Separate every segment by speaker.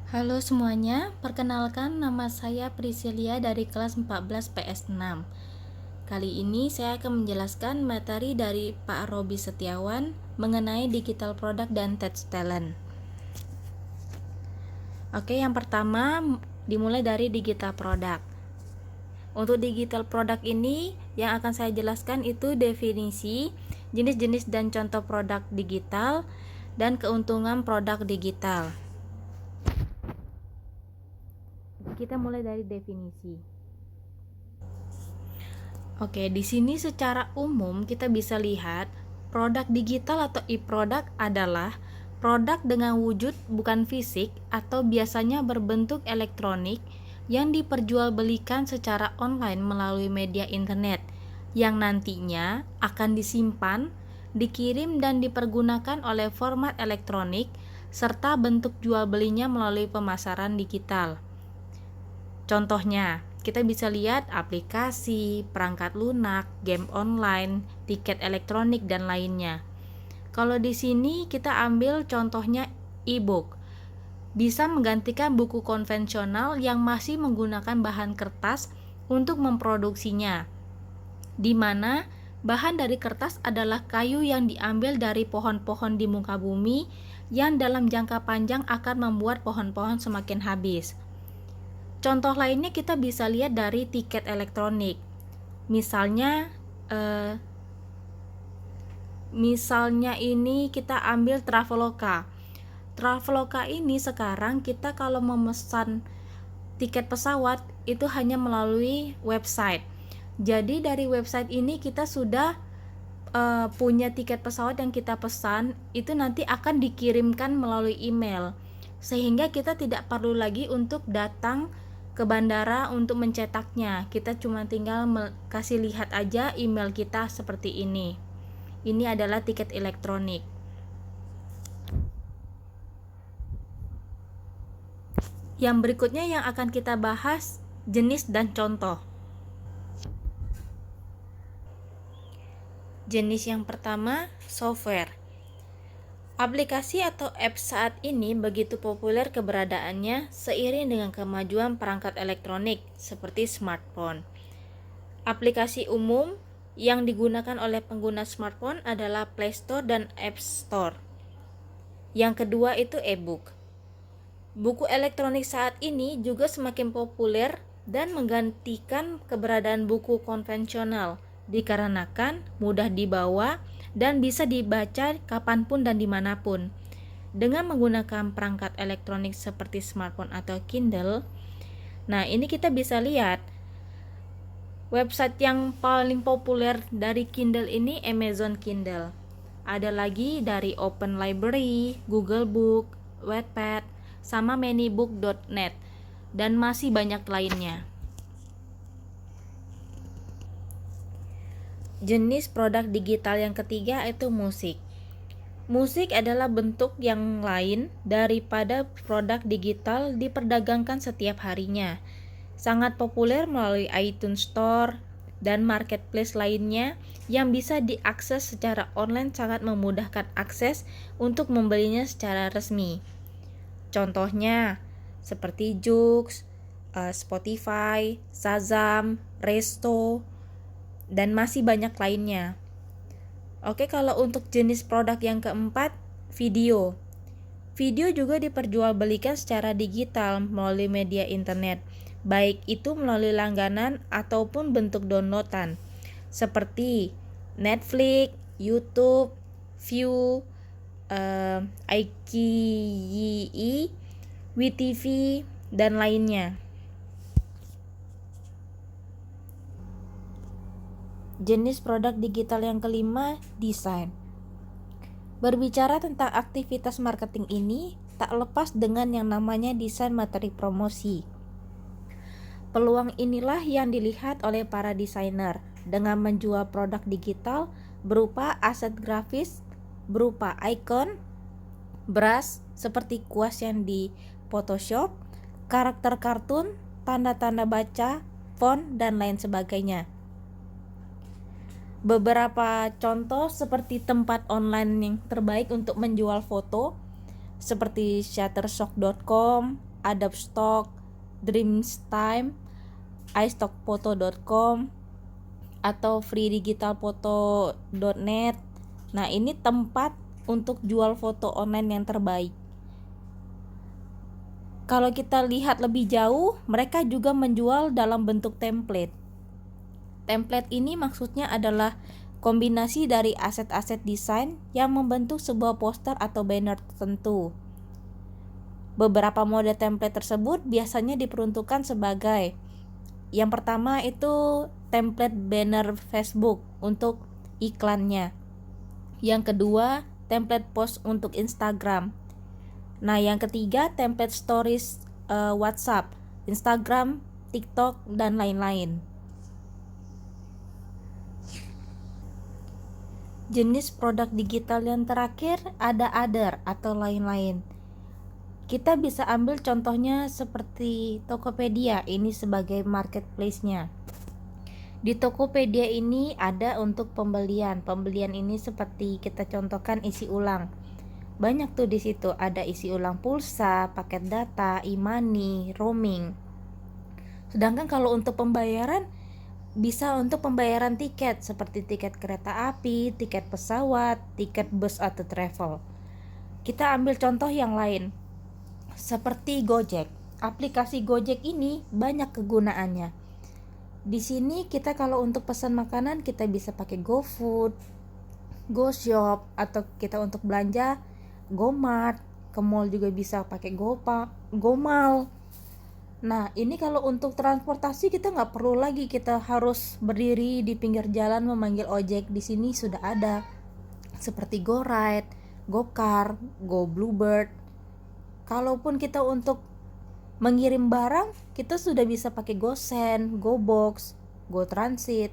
Speaker 1: Halo semuanya, perkenalkan nama saya Priscilia dari kelas 14 PS6. Kali ini saya akan menjelaskan materi dari Pak Robi Setiawan mengenai digital product dan tech talent. Oke, yang pertama dimulai dari digital product. Untuk digital product ini yang akan saya jelaskan itu definisi, jenis-jenis dan contoh produk digital, dan keuntungan produk digital. Kita mulai dari definisi. Oke, di sini secara umum kita bisa lihat produk digital atau e-product adalah produk dengan wujud bukan fisik atau biasanya berbentuk elektronik yang diperjualbelikan secara online melalui media internet yang nantinya akan disimpan, dikirim dan dipergunakan oleh format elektronik serta bentuk jual belinya melalui pemasaran digital. Contohnya, kita bisa lihat aplikasi, perangkat lunak, game online, tiket elektronik, dan lainnya. Kalau di sini kita ambil contohnya e-book. Bisa menggantikan buku konvensional yang masih menggunakan bahan kertas untuk memproduksinya, di mana bahan dari kertas adalah kayu yang diambil dari pohon-pohon di muka bumi yang dalam jangka panjang akan membuat pohon-pohon semakin habis. Contoh lainnya kita bisa lihat dari tiket elektronik. Misalnya ini kita ambil Traveloka. Traveloka ini sekarang kita kalau memesan tiket pesawat itu hanya melalui website. Jadi dari website ini kita sudah punya tiket pesawat yang kita pesan, itu nanti akan dikirimkan melalui email. Sehingga kita tidak perlu lagi untuk datang ke bandara untuk mencetaknya. Kita cuma tinggal kasih lihat aja email kita seperti ini. Ini adalah tiket elektronik. Yang berikutnya yang akan kita bahas jenis dan contoh. Jenis yang pertama, software. Aplikasi atau apps saat ini begitu populer keberadaannya seiring dengan kemajuan perangkat elektronik seperti smartphone. Aplikasi umum yang digunakan oleh pengguna smartphone adalah Play Store dan App Store. Yang kedua itu e-book. Buku elektronik saat ini juga semakin populer dan menggantikan keberadaan buku konvensional dikarenakan mudah dibawa dan bisa dibaca kapanpun dan dimanapun. Dengan menggunakan perangkat elektronik seperti smartphone atau Kindle, nah ini kita bisa lihat website yang paling populer dari Kindle ini Amazon Kindle. Ada lagi dari Open Library, Google Book, Wattpad, sama manybook.net, dan masih banyak lainnya. Jenis produk digital yang ketiga itu musik. Musik adalah bentuk yang lain daripada produk digital diperdagangkan setiap harinya. Sangat populer melalui iTunes Store dan marketplace lainnya yang bisa diakses secara online, sangat memudahkan akses untuk membelinya secara resmi. Contohnya seperti Joox, Spotify, Shazam, Resto, dan masih banyak lainnya. Oke, kalau untuk jenis produk yang keempat, video. Video juga diperjualbelikan secara digital melalui media internet, baik itu melalui langganan ataupun bentuk downloadan, seperti Netflix, YouTube, View, iQIYI, WeTV, dan lainnya. Jenis produk digital yang kelima, desain. Berbicara tentang aktivitas marketing ini, tak lepas dengan yang namanya desain materi promosi. Peluang inilah yang dilihat oleh para desainer dengan menjual produk digital berupa aset grafis, berupa icon, brush seperti kuas yang di Photoshop, karakter kartun, tanda-tanda baca, font, dan lain sebagainya. Beberapa contoh seperti tempat online yang terbaik untuk menjual foto seperti shutterstock.com, Adobe Stock, Dreamtime, iStockphoto.com, atau freedigitalphoto.net. Nah, ini tempat untuk jual foto online yang terbaik. Kalau kita lihat lebih jauh, mereka juga menjual dalam bentuk template. Template ini maksudnya adalah kombinasi dari aset-aset desain yang membentuk sebuah poster atau banner tertentu. Beberapa mode template tersebut biasanya diperuntukkan sebagai: yang pertama itu template banner Facebook untuk iklannya. Yang kedua, template post untuk Instagram. Nah, yang ketiga, template stories WhatsApp, Instagram, TikTok, dan lain-lain. Jenis produk digital yang terakhir ada other atau lain-lain. Kita bisa ambil contohnya seperti Tokopedia, ini sebagai marketplace-nya. Di Tokopedia ini ada untuk pembelian. Pembelian ini seperti kita contohkan isi ulang. Banyak tuh di situ, ada isi ulang pulsa, paket data, e-money, roaming. Sedangkan kalau untuk pembayaran, bisa untuk pembayaran tiket seperti tiket kereta api, tiket pesawat, tiket bus atau travel. Kita ambil contoh yang lain, seperti Gojek. Aplikasi Gojek ini banyak kegunaannya. Di sini kita kalau untuk pesan makanan kita bisa pakai GoFood, GoShop, atau kita untuk belanja GoMart, ke mall juga bisa pakai GoMall. Nah, ini kalau untuk transportasi kita nggak perlu lagi kita harus berdiri di pinggir jalan memanggil ojek. Di sini sudah ada seperti GoRide, GoCar, GoBluebird. Kalaupun kita untuk mengirim barang, kita sudah bisa pakai GoSend, GoBox, GoTransit.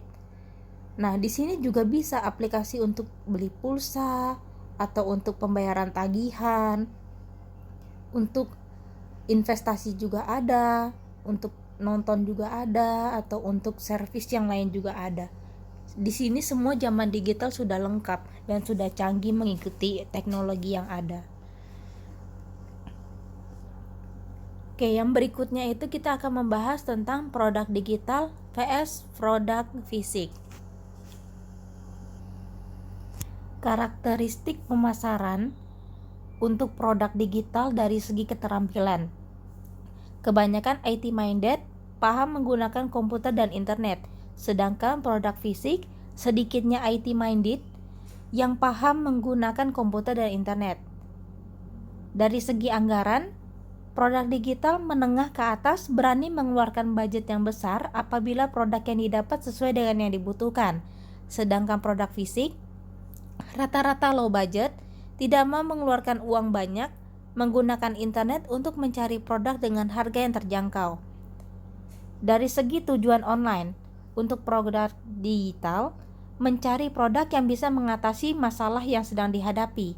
Speaker 1: Nah, di sini juga bisa aplikasi untuk beli pulsa atau untuk pembayaran tagihan. Untuk investasi juga ada, untuk nonton juga ada, atau untuk servis yang lain juga ada. Di sini semua zaman digital sudah lengkap dan sudah canggih mengikuti teknologi yang ada. Oke, yang berikutnya itu kita akan membahas tentang produk digital vs produk fisik. Karakteristik pemasaran untuk produk digital dari segi keterampilan. Kebanyakan IT minded paham menggunakan komputer dan internet, sedangkan produk fisik sedikitnya IT minded yang paham menggunakan komputer dan internet. Dari segi anggaran, produk digital menengah ke atas berani mengeluarkan budget yang besar apabila produk yang didapat sesuai dengan yang dibutuhkan, sedangkan produk fisik rata-rata low budget, tidak mau mengeluarkan uang banyak, menggunakan internet untuk mencari produk dengan harga yang terjangkau. Dari segi tujuan online, untuk produk digital, mencari produk yang bisa mengatasi masalah yang sedang dihadapi.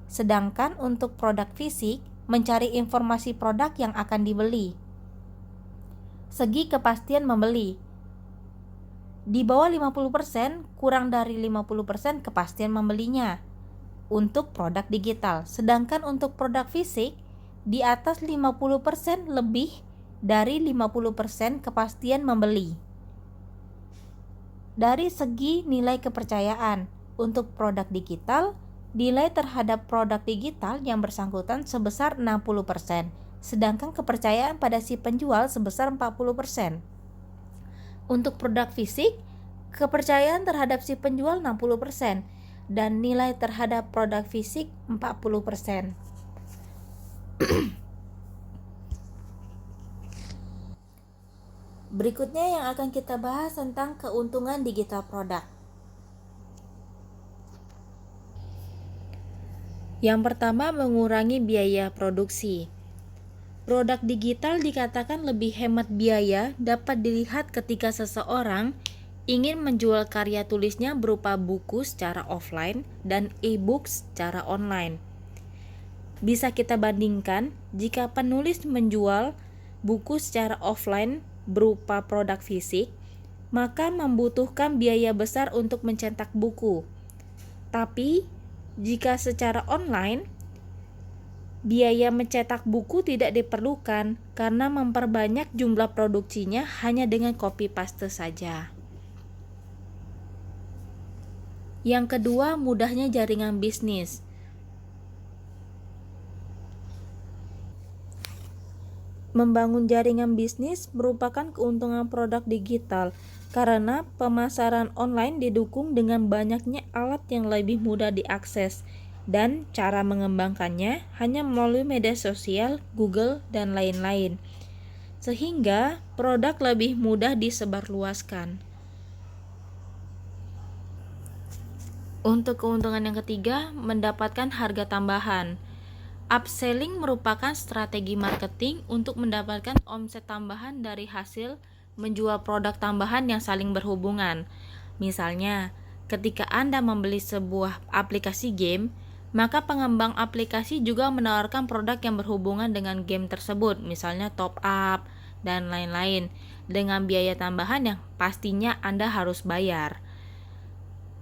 Speaker 1: Sedangkan untuk produk fisik, mencari informasi produk yang akan dibeli. Segi kepastian membeli. Di bawah 50%, kurang dari 50% kepastian membelinya untuk produk digital. Sedangkan untuk produk fisik, di atas 50%, lebih dari 50% kepastian membeli. Dari segi nilai kepercayaan, untuk produk digital, nilai terhadap produk digital yang bersangkutan sebesar 60%, sedangkan kepercayaan pada si penjual sebesar 40%. Untuk produk fisik, kepercayaan terhadap si penjual 60% dan nilai terhadap produk fisik 40%. Berikutnya yang akan kita bahas tentang keuntungan digital produk. Yang pertama, mengurangi biaya produksi. Produk digital dikatakan lebih hemat biaya dapat dilihat ketika seseorang ingin menjual karya tulisnya berupa buku secara offline dan e-book secara online. Bisa kita bandingkan jika penulis menjual buku secara offline berupa produk fisik, maka membutuhkan biaya besar untuk mencetak buku. Tapi jika secara online, Biaya mencetak buku tidak diperlukan karena memperbanyak jumlah produksinya hanya dengan copy paste saja. Yang kedua, mudahnya jaringan bisnis. Membangun jaringan bisnis merupakan keuntungan produk digital karena pemasaran online didukung dengan banyaknya alat yang lebih mudah diakses dan cara mengembangkannya hanya melalui media sosial, Google, dan lain-lain. Sehingga produk lebih mudah disebarluaskan. Untuk keuntungan yang ketiga, mendapatkan harga tambahan. Upselling merupakan strategi marketing untuk mendapatkan omset tambahan dari hasil menjual produk tambahan yang saling berhubungan. Misalnya, ketika Anda membeli sebuah aplikasi game, maka pengembang aplikasi juga menawarkan produk yang berhubungan dengan game tersebut, misalnya top up dan lain-lain, dengan biaya tambahan yang pastinya Anda harus bayar.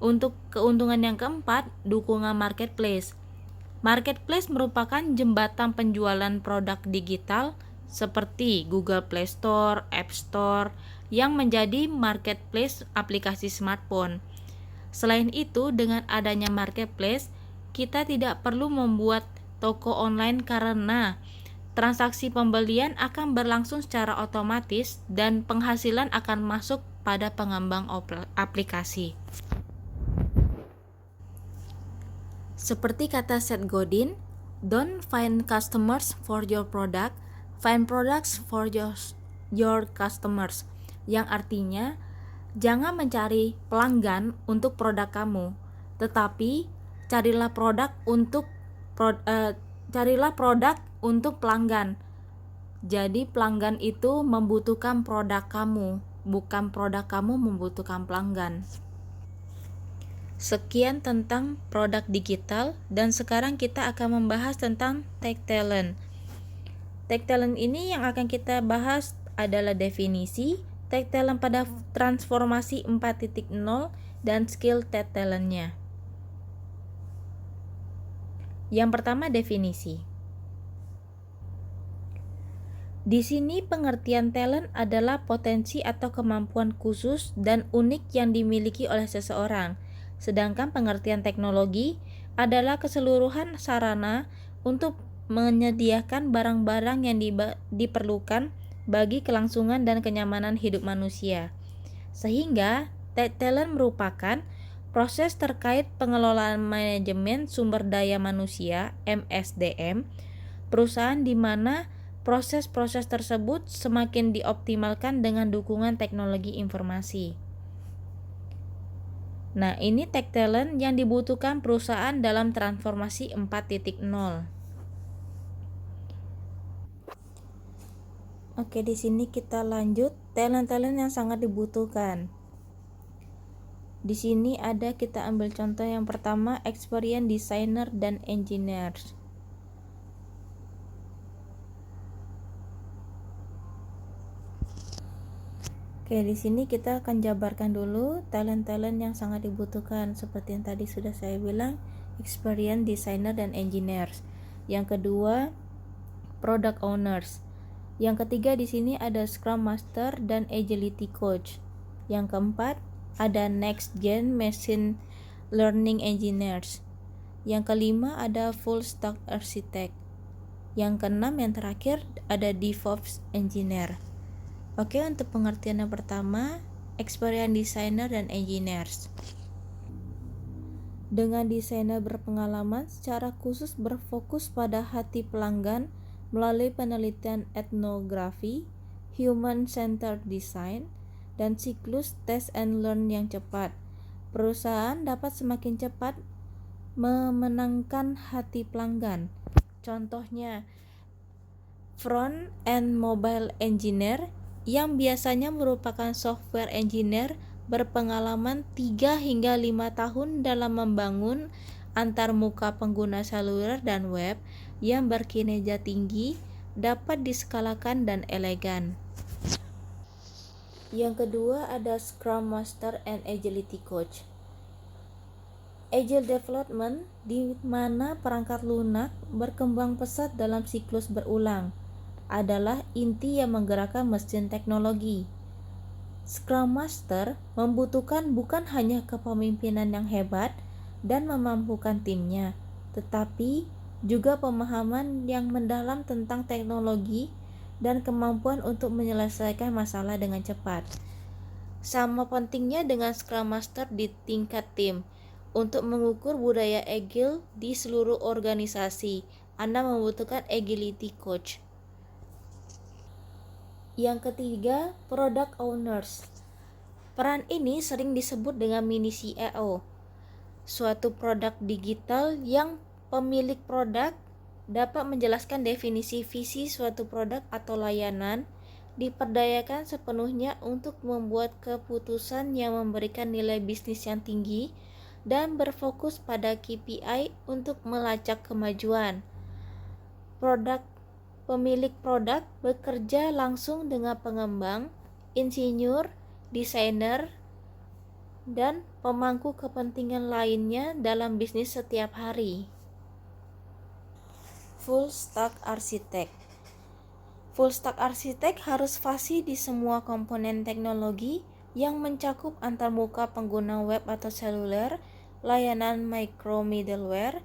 Speaker 1: Untuk keuntungan yang keempat, dukungan marketplace. Marketplace merupakan jembatan penjualan produk digital seperti Google Play Store, App Store yang menjadi marketplace aplikasi smartphone. Selain itu, dengan adanya marketplace, kita tidak perlu membuat toko online karena transaksi pembelian akan berlangsung secara otomatis dan penghasilan akan masuk pada pengembang aplikasi. Seperti kata Seth Godin, don't find customers for your product, find products for your customers. Yang artinya, jangan mencari pelanggan untuk produk kamu, tetapi carilah produk untuk pelanggan. Jadi pelanggan itu membutuhkan produk kamu, bukan produk kamu membutuhkan pelanggan. Sekian tentang produk digital, dan sekarang kita akan membahas tentang tech talent. Tech talent ini yang akan kita bahas adalah definisi, tech talent pada transformasi 4.0, dan skill tech talentnya. Yang pertama, definisi. Di sini pengertian talent adalah potensi atau kemampuan khusus dan unik yang dimiliki oleh seseorang. Sedangkan pengertian teknologi adalah keseluruhan sarana untuk menyediakan barang-barang yang diperlukan bagi kelangsungan dan kenyamanan hidup manusia. Sehingga tech talent merupakan proses terkait pengelolaan manajemen sumber daya manusia (MSDM) perusahaan di mana proses-proses tersebut semakin dioptimalkan dengan dukungan teknologi informasi. Nah, ini tech talent yang dibutuhkan perusahaan dalam transformasi 4.0. Oke, di sini kita lanjut talent-talent yang sangat dibutuhkan. Di sini kita ambil contoh yang pertama, experience designer dan engineers. Oke, di sini kita akan jabarkan dulu talent-talent yang sangat dibutuhkan seperti yang tadi sudah saya bilang, experience designer dan engineers. Yang kedua, product owners. Yang ketiga di sini ada scrum master dan agility coach. Yang keempat, ada next gen machine learning engineers. Yang kelima ada full stack architect. Yang keenam, yang terakhir, ada DevOps engineer. Oke, untuk pengertian yang pertama, experience designer dan engineers. Dengan desainer berpengalaman secara khusus berfokus pada hati pelanggan melalui penelitian etnografi, human-centered design, dan siklus test and learn yang cepat. Perusahaan dapat semakin cepat memenangkan hati pelanggan. Contohnya, front and mobile engineer yang biasanya merupakan software engineer berpengalaman 3 hingga 5 tahun dalam membangun antarmuka pengguna seluler dan web yang berkinerja tinggi, dapat diskalakan dan elegan. Yang kedua ada Scrum Master and Agility Coach. Agile development, di mana perangkat lunak berkembang pesat dalam siklus berulang, adalah inti yang menggerakkan mesin teknologi. Scrum Master membutuhkan bukan hanya kepemimpinan yang hebat dan memampukan timnya, tetapi juga pemahaman yang mendalam tentang teknologi dan kemampuan untuk menyelesaikan masalah dengan cepat. Sama pentingnya dengan Scrum Master di tingkat tim. Untuk mengukur budaya agile di seluruh organisasi, Anda membutuhkan agility coach. Yang ketiga, product owners. Peran ini sering disebut dengan mini CEO. Suatu produk digital yang pemilik produk dapat menjelaskan definisi visi suatu produk atau layanan, diperdayakan sepenuhnya untuk membuat keputusan yang memberikan nilai bisnis yang tinggi, dan berfokus pada KPI untuk melacak kemajuan. Pemilik produk bekerja langsung dengan pengembang, insinyur, desainer, dan pemangku kepentingan lainnya dalam bisnis setiap hari. Full Stack Architect. Full Stack Architect harus fasih di semua komponen teknologi yang mencakup antarmuka pengguna web atau seluler, layanan micro middleware,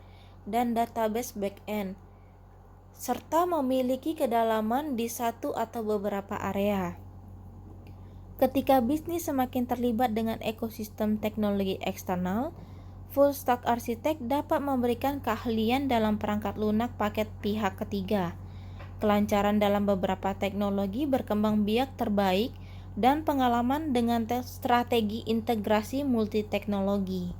Speaker 1: dan database backend, serta memiliki kedalaman di satu atau beberapa area. Ketika bisnis semakin terlibat dengan ekosistem teknologi eksternal, Full Stack Architect dapat memberikan keahlian dalam perangkat lunak paket pihak ketiga, kelancaran dalam beberapa teknologi berkembang biak terbaik, dan pengalaman dengan strategi integrasi multiteknologi.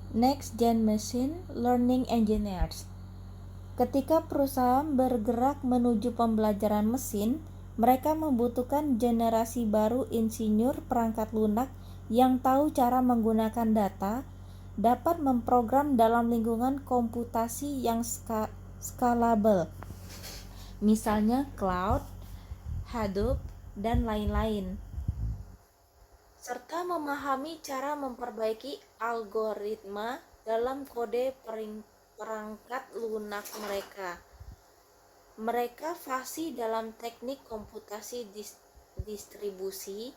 Speaker 1: Next Gen Machine Learning Engineers. Ketika perusahaan bergerak menuju pembelajaran mesin, mereka membutuhkan generasi baru insinyur perangkat lunak yang tahu cara menggunakan data, dapat memprogram dalam lingkungan komputasi yang scalable, misalnya cloud, Hadoop, dan lain-lain, serta memahami cara memperbaiki algoritma dalam kode perangkat lunak mereka. Mereka fasih dalam teknik komputasi distribusi,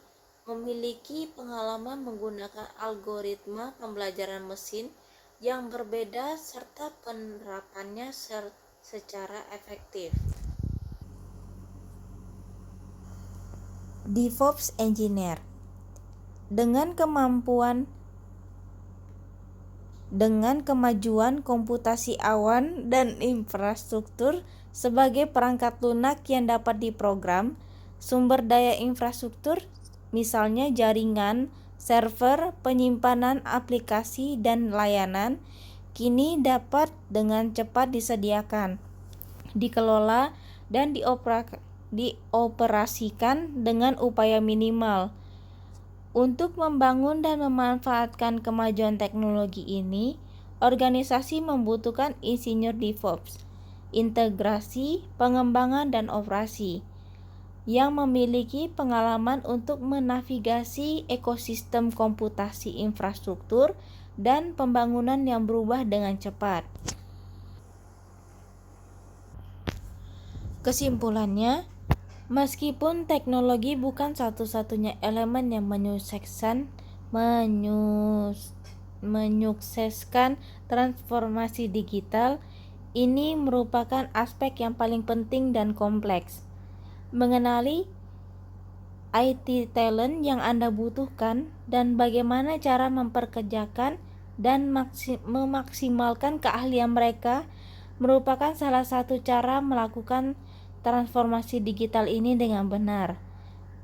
Speaker 1: memiliki pengalaman menggunakan algoritma pembelajaran mesin yang berbeda serta penerapannya secara efektif. DevOps Engineer. Dengan kemajuan komputasi awan dan infrastruktur sebagai perangkat lunak yang dapat diprogram, sumber daya infrastruktur, misalnya jaringan, server, penyimpanan aplikasi, dan layanan, kini dapat dengan cepat disediakan, dikelola, dan dioperasikan dengan upaya minimal. Untuk membangun dan memanfaatkan kemajuan teknologi ini, organisasi membutuhkan insinyur DevOps, integrasi, pengembangan, dan operasi yang memiliki pengalaman untuk menavigasi ekosistem komputasi infrastruktur dan pembangunan yang berubah dengan cepat. Kesimpulannya, meskipun teknologi bukan satu-satunya elemen yang menyukseskan transformasi digital, ini merupakan aspek yang paling penting dan kompleks. Mengenali IT talent yang Anda butuhkan dan bagaimana cara memperkerjakan dan memaksimalkan keahlian mereka merupakan salah satu cara melakukan transformasi digital ini dengan benar.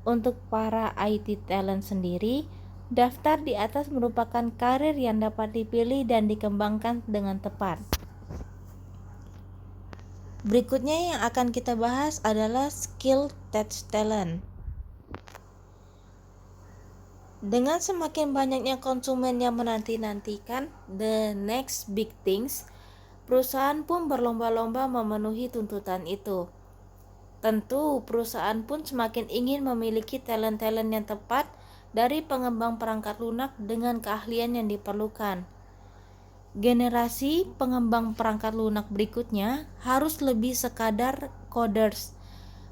Speaker 1: Untuk para IT talent sendiri, daftar di atas merupakan karir yang dapat dipilih dan dikembangkan dengan tepat. Berikutnya yang akan kita bahas adalah skill tech talent. Dengan semakin banyaknya konsumen yang menanti-nantikan the next big things, perusahaan pun berlomba-lomba memenuhi tuntutan itu. Tentu, perusahaan pun semakin ingin memiliki talent-talent yang tepat dari pengembang perangkat lunak dengan keahlian yang diperlukan. Generasi pengembang perangkat lunak berikutnya harus lebih sekadar coders.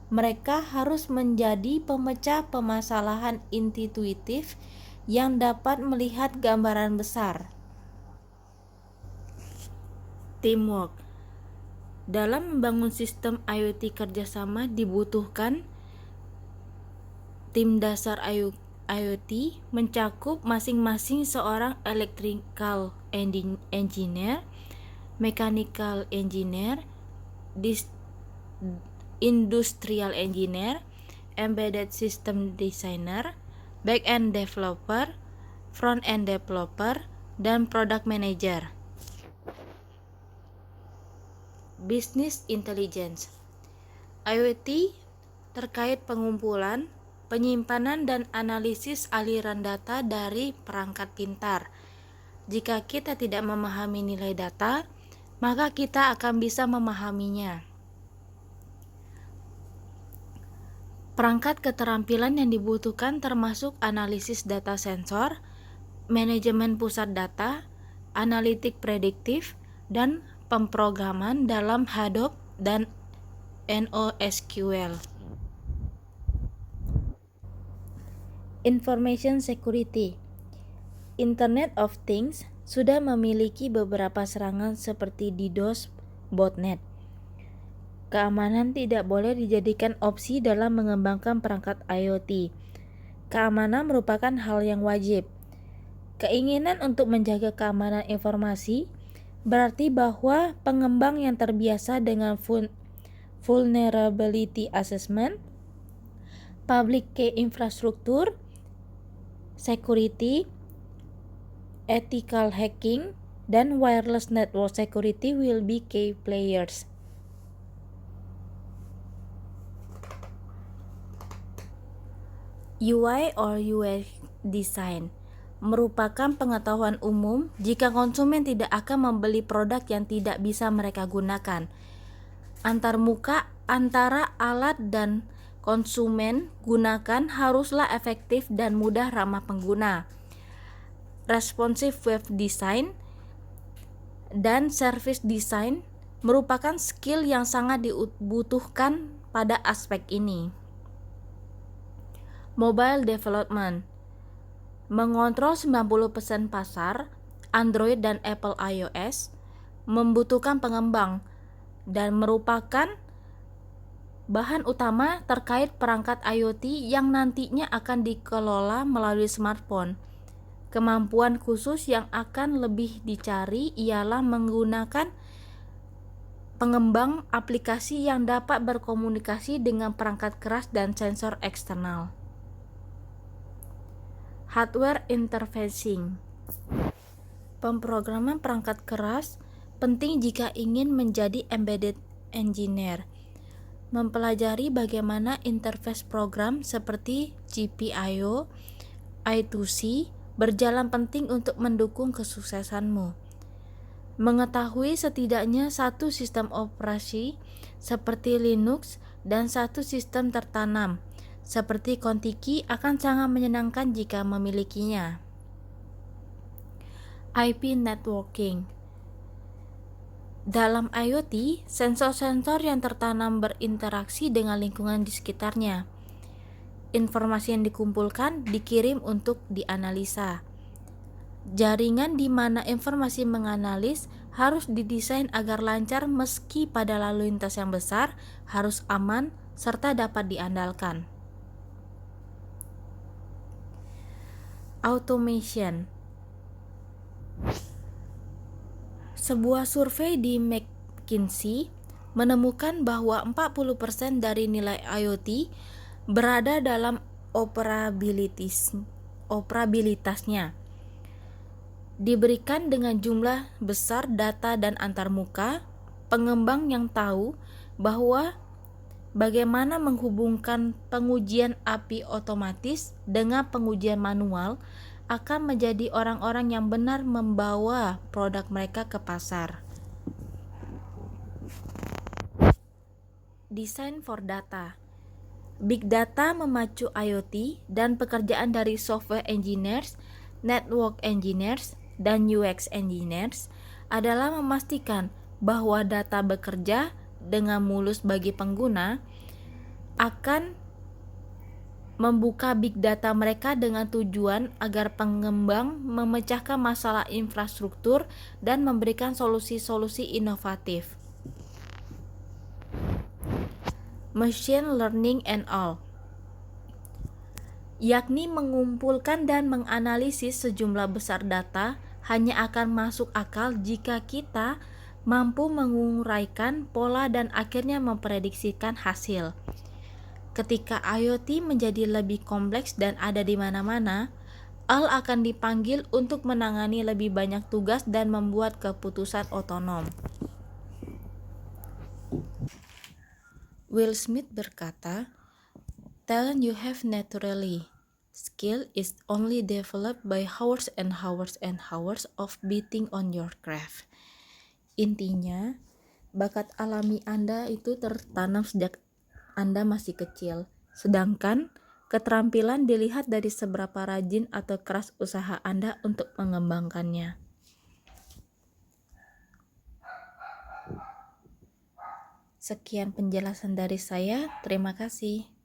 Speaker 1: Mereka harus menjadi pemecah permasalahan intuitif yang dapat melihat gambaran besar. Teamwork. Dalam membangun sistem IoT kerjasama dibutuhkan tim dasar IoT mencakup masing-masing seorang electrical engineer, mechanical engineer, industrial engineer, embedded system designer, back-end developer, front-end developer, dan product manager. Business intelligence. IoT terkait pengumpulan, penyimpanan, dan analisis aliran data dari perangkat pintar. Jika kita tidak memahami nilai data, maka kita akan bisa memahaminya. Perangkat keterampilan yang dibutuhkan termasuk analisis data sensor, manajemen pusat data, analitik prediktif, dan pemrograman dalam Hadoop dan NoSQL. Information security. Internet of Things sudah memiliki beberapa serangan seperti DDoS, botnet. Keamanan tidak boleh dijadikan opsi dalam mengembangkan perangkat IoT. Keamanan merupakan hal yang wajib. Keinginan untuk menjaga keamanan informasi berarti bahwa pengembang yang terbiasa dengan vulnerability assessment, public key infrastructure, security, ethical hacking, dan wireless network security will be key players. UI or UX design merupakan pengetahuan umum jika konsumen tidak akan membeli produk yang tidak bisa mereka gunakan. Antarmuka antara alat dan konsumen gunakan haruslah efektif dan mudah ramah pengguna. Responsive web design dan service design merupakan skill yang sangat dibutuhkan pada aspek ini. Mobile development mengontrol 90% pasar Android dan Apple iOS membutuhkan pengembang dan merupakan bahan utama terkait perangkat IoT yang nantinya akan dikelola melalui smartphone. Kemampuan khusus yang akan lebih dicari ialah menggunakan pengembang aplikasi yang dapat berkomunikasi dengan perangkat keras dan sensor eksternal. Hardware interfacing. Pemrograman perangkat keras penting jika ingin menjadi embedded engineer. Mempelajari bagaimana interface program seperti GPIO, I2C berjalan penting untuk mendukung kesuksesanmu. Mengetahui setidaknya satu sistem operasi seperti Linux dan satu sistem tertanam seperti Contiki akan sangat menyenangkan jika memilikinya. IP networking. Dalam IoT, sensor-sensor yang tertanam berinteraksi dengan lingkungan di sekitarnya. Informasi yang dikumpulkan dikirim untuk dianalisa. Jaringan di mana informasi menganalis harus didesain agar lancar meski pada lalu lintas yang besar, harus aman serta dapat diandalkan. Automation. Sebuah survei di McKinsey menemukan bahwa 40% dari nilai IoT berada dalam operabilitasnya. Diberikan dengan jumlah besar data dan antarmuka, pengembang yang tahu bahwa bagaimana menghubungkan pengujian API otomatis dengan pengujian manual akan menjadi orang-orang yang benar membawa produk mereka ke pasar. Design for data. Big data memacu IoT dan pekerjaan dari software engineers, network engineers, dan UX engineers adalah memastikan bahwa data bekerja dengan mulus bagi pengguna, akan membuka big data mereka dengan tujuan agar pengembang memecahkan masalah infrastruktur dan memberikan solusi-solusi inovatif. Machine learning and all, yakni mengumpulkan dan menganalisis sejumlah besar data, hanya akan masuk akal jika kita mampu menguraikan pola dan akhirnya memprediksikan hasil. Ketika IoT menjadi lebih kompleks dan ada di mana-mana, Al akan dipanggil untuk menangani lebih banyak tugas dan membuat keputusan otonom. Will Smith berkata, "Talent you have naturally. Skill is only developed by hours and hours and hours of beating on your craft." Intinya, bakat alami Anda itu tertanam sejak Anda masih kecil, sedangkan keterampilan dilihat dari seberapa rajin atau keras usaha Anda untuk mengembangkannya. Sekian penjelasan dari saya, terima kasih.